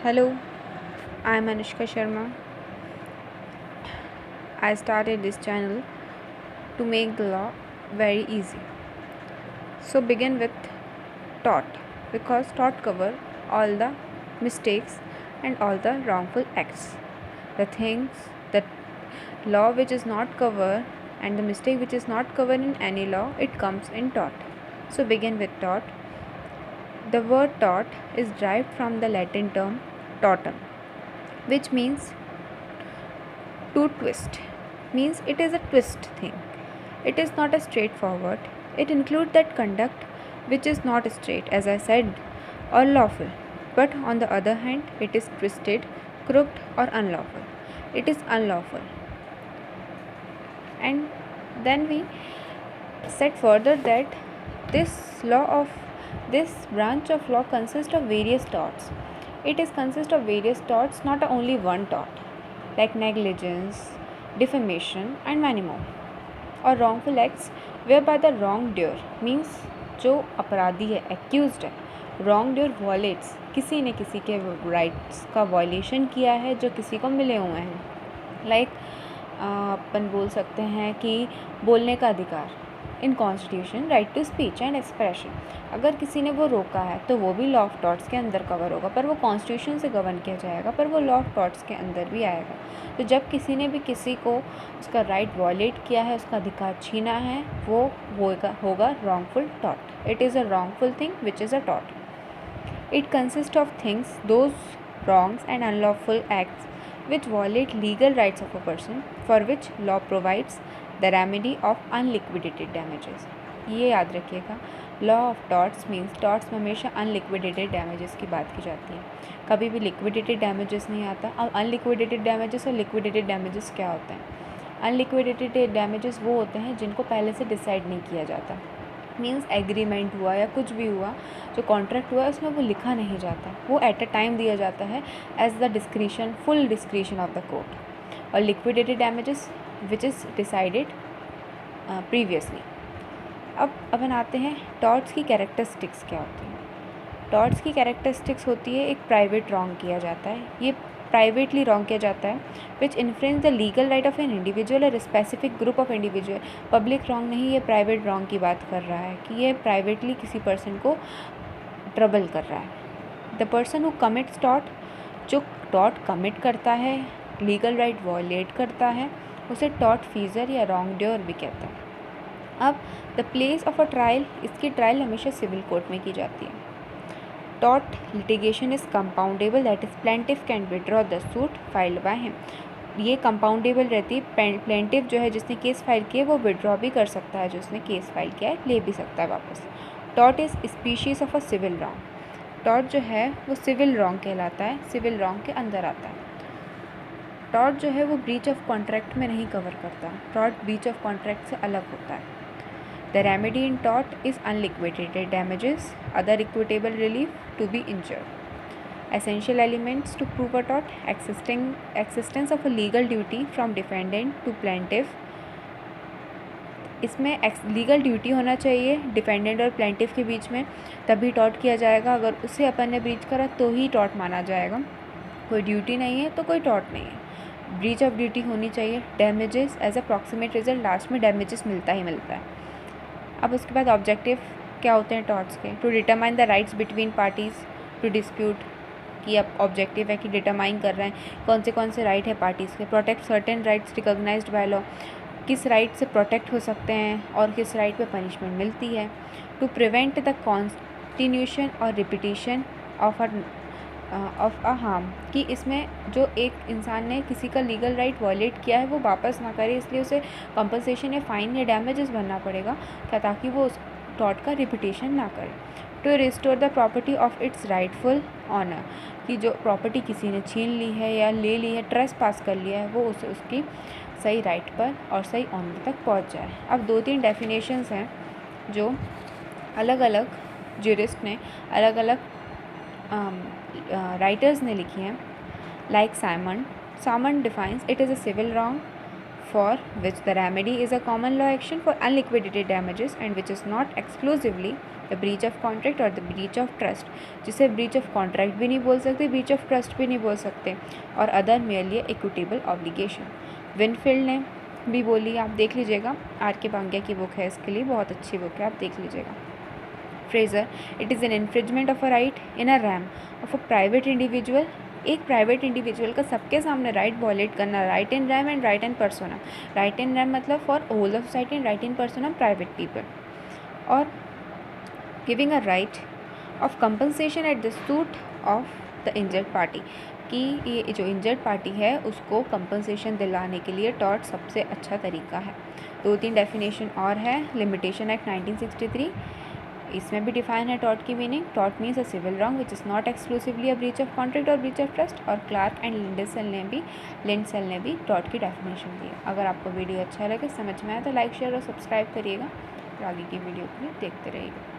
Hello, I am Anushka Sharma. I started this channel to make the law very easy. So begin with tort because tort cover all the mistakes and all the wrongful acts. The things that law which is not covered and the mistake which is not covered in any law, it comes in tort. So begin with tort. The word tort is derived from the Latin term tortum, which means to twist, means it is a twist thing. It is not a straightforward. It includes that conduct which is not straight, as I said, or lawful. But on the other hand, it is twisted, crooked, or unlawful. It is unlawful. And then we said further that this branch of law consists of various torts. It is consists of various torts, not only one tort, like negligence, defamation, and many more. और wrongful acts whereby the wrongdoer means जो अपराधी है, accused है, wrongdoer violates, किसी ने किसी के rights का violation किया है जो किसी को मिले हुए हैं, like अपन बोल सकते हैं कि बोलने का अधिकार in constitution, right to speech and expression, अगर किसी ने वो रोका है तो वो भी लॉ ऑफ टॉर्ट्स के अंदर कवर होगा, पर वो कॉन्स्टिट्यूशन से गवर्न किया जाएगा, पर वो लॉ ऑफ टॉर्ट्स के अंदर भी आएगा। तो जब किसी ने भी किसी को उसका राइट वॉयलेट किया है, उसका अधिकार छीना है, वो होगा wrongful tort. It is a wrongful thing which is a tort. It consist of things, those wrongs and unlawful acts which violate legal rights of a person for which law provides the remedy of unliquidated damages। ये याद रखिएगा, law of torts means torts में हमेशा unliquidated damages की बात की जाती है, कभी भी लिक्विडेटेड डैमेजेस नहीं आता। अब अनलिक्विडेटेड डैमेजेस और लिक्विडेटेड डैमेजेस क्या होते हैं? अनलिक्विडेटेड डैमेजेस वो होते हैं जिनको पहले से डिसाइड नहीं किया जाता, मीन्स एग्रीमेंट हुआ या कुछ भी हुआ, जो कॉन्ट्रैक्ट हुआ है उसमें वो लिखा नहीं जाता, वो एट अ टाइम दिया जाता है as the discretion, full discretion of the court. और liquidated damages which is decided previously. अब अपन आते हैं टॉर्ट्स की कैरेक्टरिस्टिक्स क्या होती हैं। टॉर्ट्स की कैरेक्टरिस्टिक्स होती है, एक प्राइवेट रॉन्ग किया जाता है, ये प्राइवेटली रॉन्ग किया जाता है, which influence the legal right of an individual और specific group of individual. Public wrong नहीं, ये प्राइवेट रॉन्ग की बात कर रहा है कि ये प्राइवेटली किसी पर्सन को ट्रबल कर रहा है। The person who commits tort, जो टॉर्ट कमिट करता है, लीगल राइट वॉयलेट करता है, उसे टॉर्ट फीजर या रॉन्ग ड्योर भी कहते हैं। अब the place of a trial, इसकी ट्रायल हमेशा सिविल कोर्ट में की जाती है। Tort litigation is compoundable, that is plaintiff can withdraw the suit filed by him. ये कंपाउंडेबल रहती है, प्लेंटिफ जो है जिसने केस फाइल किया वो विड्रॉ भी कर सकता है, जो उसने केस फाइल किया है ले भी सकता है वापस। Tort is species of a civil wrong, tort जो है वो सिविल रॉन्ग कहलाता है, सिविल रॉन्ग के अंदर आता है। टॉर्ट जो है वो ब्रीच ऑफ कॉन्ट्रैक्ट में नहीं कवर करता, टॉर्ट ब्रीच ऑफ कॉन्ट्रैक्ट से अलग होता है। The remedy in tort is unliquidated damages, other equitable relief to be injured. Essential elements to prove a tort: existence of a legal duty from defendant to plaintiff। इसमें legal duty होना चाहिए defendant और plaintiff के बीच में, तभी tort किया जाएगा। अगर उससे अपन ने ब्रीच करा तो ही टॉर्ट माना जाएगा, कोई ड्यूटी नहीं है तो कोई टॉर्ट नहीं है। ब्रीच ऑफ ड्यूटी होनी चाहिए। Damages as a proximate result, last में डैमेजेस मिलता ही मिलता है। अब उसके बाद ऑब्जेक्टिव क्या होते हैं टॉर्ट्स के? To determine the rights between parties to dispute, कि अब ऑब्जेक्टिव है कि डिटरमाइन कर रहे हैं कौन से राइट है पार्टीज़ के। Protect certain rights recognized by law, किस राइट से प्रोटेक्ट हो सकते हैं और किस राइट पे पनिशमेंट मिलती है। टू प्रिवेंट द कॉन्टिन्यूशन और रिपीटिशन ऑफ अ हार्म, कि इसमें जो एक इंसान ने किसी का लीगल राइट वॉयलेट किया है वो वापस ना करे, इसलिए उसे कंपनसेशन या फाइन या डैमेजेस भरना पड़ेगा क्या, ताकि वो उस टॉर्ट का रिपीटेशन ना करे। To restore the property of its rightful owner, कि जो प्रॉपर्टी किसी ने छीन ली है या ले ली है, ट्रेस पास कर लिया है, वो उसे उसकी सही राइट पर और सही ऑनर तक पहुंच जाए। अब 2-3 डेफिनेशंस हैं जो अलग अलग ज्यूरिस्ट ने, अलग अलग राइटर्स ने लिखी हैं, like Salmond defines it is a civil wrong for which the remedy is a common law action for unliquidated damages and which is not exclusively the breach of contract और the breach of trust, जिसे breach of contract भी नहीं बोल सकते, breach of trust भी नहीं बोल सकते, और other merely equitable obligation. Winfield ने भी बोली, आप देख लीजिएगा, आर के पांग्या की बुक है इसके लिए, बहुत अच्छी बुक है, आप देख लीजिएगा। Fraser, it is an infringement of a right in a rem of a private individual, एक प्राइवेट इंडिविजुअल का सबके सामने राइट वॉलेट करना, right in rem and right in persona. Right in rem मतलब for whole of society and right in persona private people. और giving a right of compensation at the suit of the injured party, कि ये जो injured party है उसको compensation दिलाने के लिए टॉर्ट सबसे अच्छा तरीका है। 2-3 डेफिनेशन और है। लिमिटेशन एक्ट 1963, इसमें भी डिफाइन है टॉर्ट की meaning. Tort means a civil wrong which is not exclusively a breach of contract और ब्रीच ऑफ ट्रस्ट। और क्लार्क एंड लिंडसेल ने भी टॉर्ट की डेफिनेशन दी है। अगर आपको वीडियो अच्छा लगे, समझ में आए तो लाइक शेयर और सब्सक्राइब करिएगा और आगे की वीडियो के लिए देखते रहिएगा।